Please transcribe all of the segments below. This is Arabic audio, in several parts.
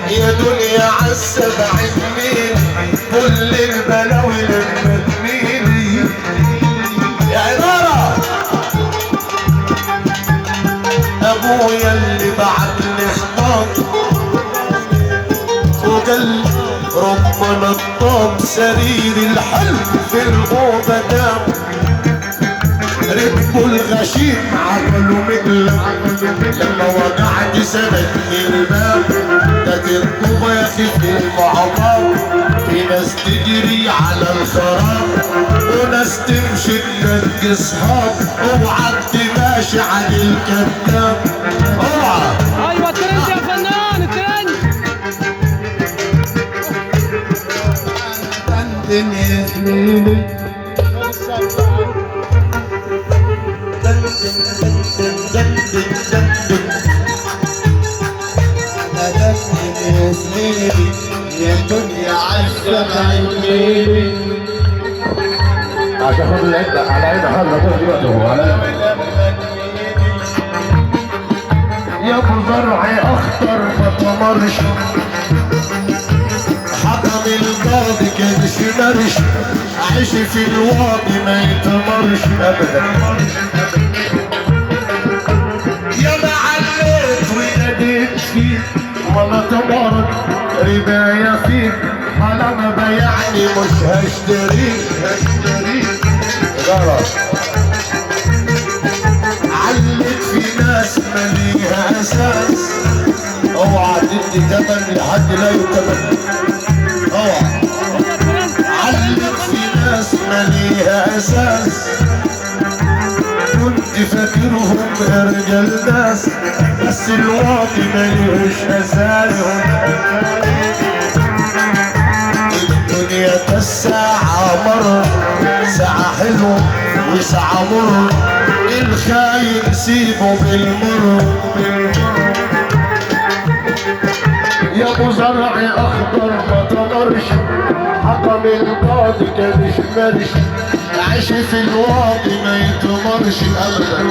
يا دنيا عالسبعين ميل كل البلاوي لما تميلي يا عمارة. ابويا اللي بعتلي خطاب وقال ربنا الطاب سرير الحلم في الغوبة دام ركبوا الغشيم عملوا مقلب لما وقعت سندني الباب كانت الطوبة يا اخي في المعبر في ناس تجري على الخراب وناس تمشي تنجي صحاب اوعى تماشي على الكذاب اوعى. ايوه الترند يا فنان الترند. يا زميلي يا زميلي يا دنيا عالسبعين ميلي عشان خاطر العدة على عيد حالنا دلوقتي هو على يا ابو زرعي اخطر ما تمرش حكم القاضي كان شمرش عيش في الواطي ما يتمرش ابدا يا ما عليت وناديت فيك ولا تمرد رباية فيك على ما بيعني مش هشتريك غلط علت في ناس ماليها اساس اوعى تدي تمن لحد لا يتمن اوعى علت في ناس ماليها اساس كنت فاكرهم رجال ناس بس الواقع مليهوش اساس الدنيا كالساعة مرة ساعة حلوة وساعة مرة الخاين سيبه بالمر يا ابو زرعي اخضر ما تمرش حكم القاضي كان شمرش عيش في الواقع ما يتمرش ابدا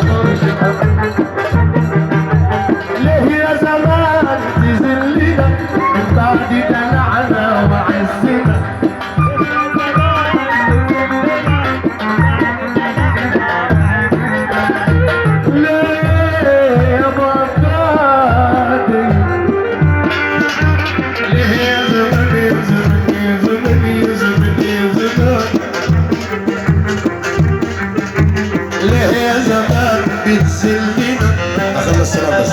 ليه يا زمان تذلنا من بعد دلعنا وعزنا بتسلينا اخلص السلام بس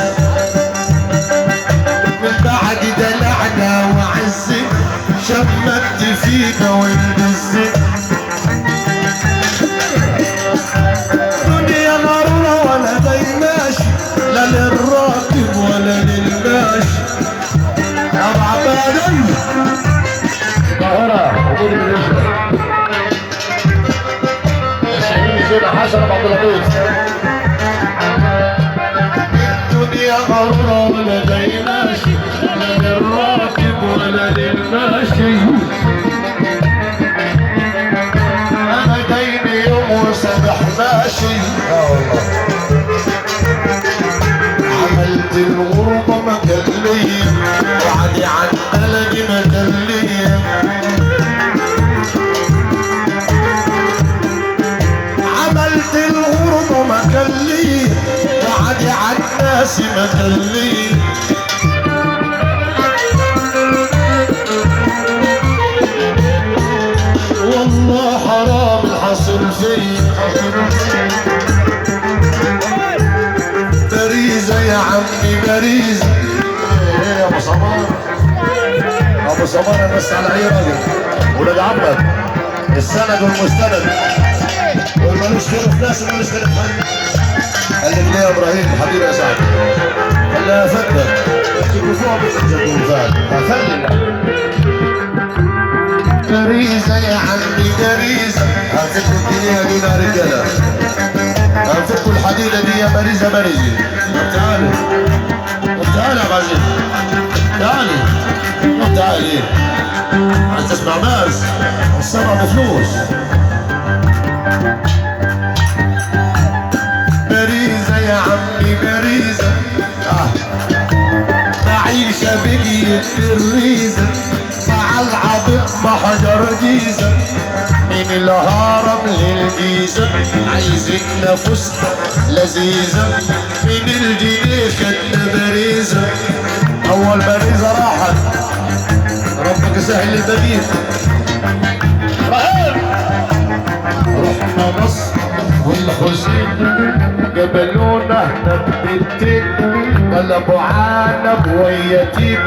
من بعد دلعنا وعزنا شمت فينا ولبسنا دنيا مرة ولا دايماش لا للراكب ولا للماشي ابو عبادي القاهرة حضور بالرجل الشهيد زين حسن عبد اللطيف الدنيا غرة ولا دايماشي لا للراكب ولا للماشي انا دايني يوم وسبح ماشي عملت الغربة مكلية وعدي عن بلدي مكلية عملت الغربة مكلية وعدي عن ناسي مكلية والله حرام الحصر فيا باريزة يا عمي باريزة ايه يا ابو سمار ابو سمار انا بس على اي راجل ولاد عمك السند والمستند والمالوش خير في ناس ومالوش خير في حد قال لك ليه يا ابراهيم حبيبي يا سعد قال لها فكر تشوفوها بتنزلوا فعلا هفلل باريزة يا عمي باريزة هنفكوا الدنيا دي يا رجالة هنفكوا الحديدة دي يا باريزة باريزي تعالي تعالي يا غازي تعالي تعالي عايز تسمع ناس السمع بفلوس باريزة يا عمي باريزة معيشة بقي الريزة مع العظيم حجر جيزة من الهرم للجيزة عايزك نفوسنا لذيذة من الجنيه خدنا باريزة أول باريزة راحت ربك سهل البديل رحنا مصر والحسين جبلونا نبتين قلبوا عنب ويتيم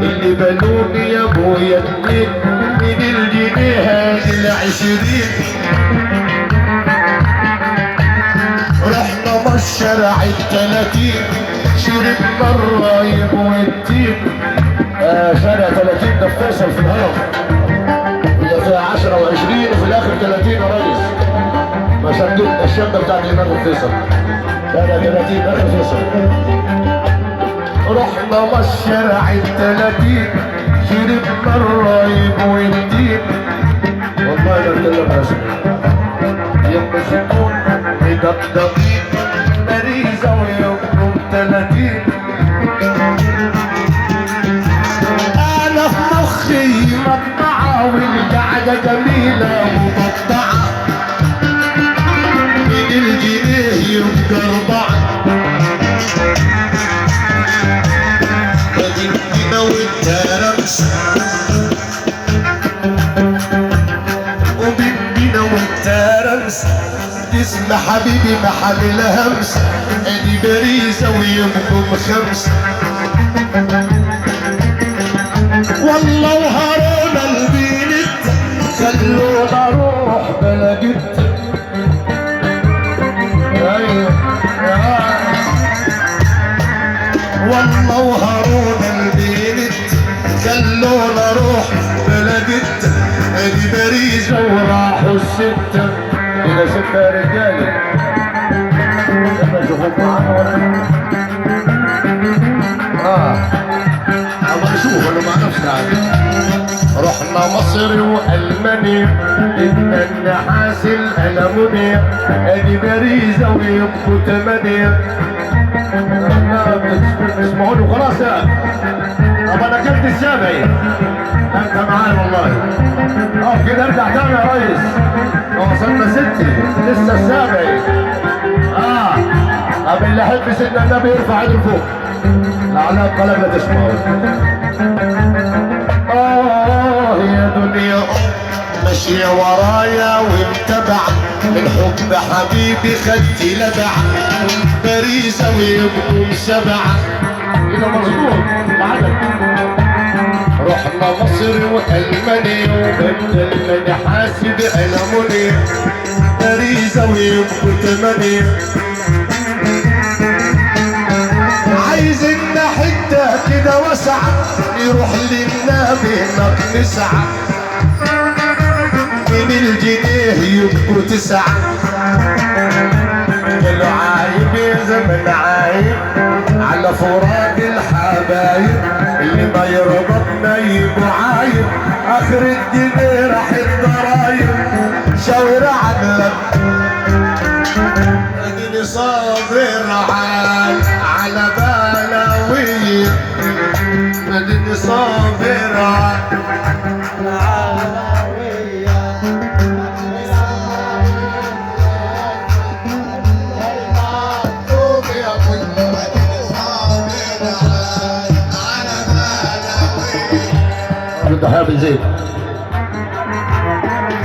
اللي بلوني يا ابويا اتنين من الجنيه هادي ال20 رحنا الشارع ال30 شربنا الرايب والتين شارع 30 ده في فيصل في الهرم هي فيها 10 و20 وفي الاخر 30 يا ريس ما شدتنا الشده بتاعت الامام فيصل شارع 30 اخر فيصل رحنا الشارع ال30 شربنا الرايب والتين والله ما اتكلم رسمي يوم الزيتون مدقدقين مريزه ويوم 30 انا في مخي مقطعه والقعده جميله ومقطعه من الجنيه يبقى 4 بدينا والترمس وبينا والترمس اسم حبيبي ما حامل همس ادي باريزه ويومكم 5 والله وهرونا البيت خلونا نروح بلدت والله وهرونا البيت خلونا نروح بلدت ادي باريزه وراحوا 6 إذا 6 رجالي لما يشوفوك معانا أما نشوف أنا مع نفسي عادي رحنا مصر وألمانيا إن النحاس الألمونيا أدي باريزة ويبقوا 8 لا تسمعوني وخلاص يا طب أنا كنت السابعي أنت معايا والله كده ارجع تاني يا ريس وصلنا 6 لسه السابعي طب اللي يحب سيدنا النبي يرفع ايده لفوق لعلها القلم لا تسمعوا يا دنيا ماشية ورايا ومتبع من حب حبيبي خدتي لبع باريزة ويبقوا 7 كده مظبوط العدد رحنا مصر وألمانيا وبدل نحاسب ألمونيا باريزة ويبقوا 8 عايزنا حتة كده واسعة نروح للنبي هناك نسعى من الجنيه يبقوا 9 قالوا عايب يا زمن عايب على فراق الحبايب اللي ما يربطنا يبقوا عايب اخر الدنيا راح الضرايب شاور عقلك اديني صابر على بلاوي اديني صابر الضحايا بن زيد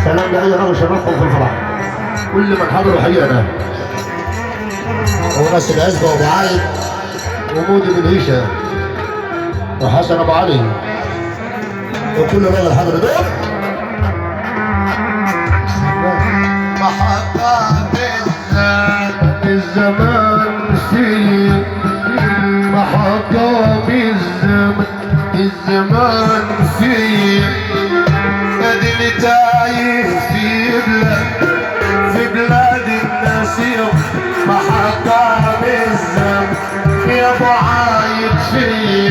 سلام لأي رجل شرفهم في الفرح كل من حضروا حيانا وناس العزبة وابو عايد ومودي بن هيشة وحسن ابو علي وكل رجل حضر دول محطات الزمان فيه محطات الزمان فيه اديني تايه في بلاد الناس محطات الزمان يا ابو عايد فيه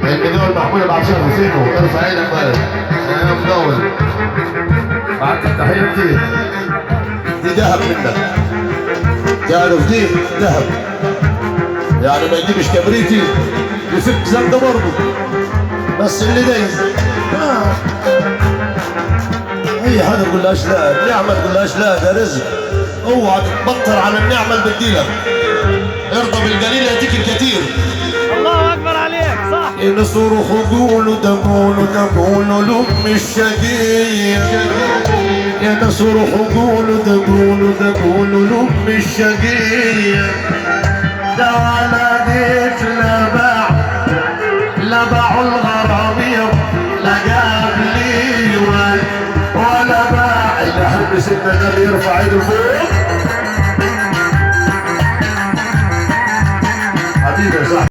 اللي دول محمود ابو عبد الشافي فينه ارفع ايدك بقى يا مدول بعت التحيه كتير دي ذهب منك تعرف دي ذهب يعني ما يجيبش كبريتي يفك زنده برضه، بس اللي دايز اي حاجه تقولهاش لا، النعمه تقولهاش لا، ده رزق. اوعى تتبطر على النعمه اللي بتجيلك، ارضى بالقليل ياتيك الكثير. الله اكبر عليك صح. نصرخ قولوا تقولوا تقولوا لأم الشقيق، يا نصرخ قولوا تقولوا تقولوا لأم الشقيق. ده ولا ديك لبع الغرامير لا قبلي ولا باع. اللي حب سيدنا النبي يرفع ايده فوق.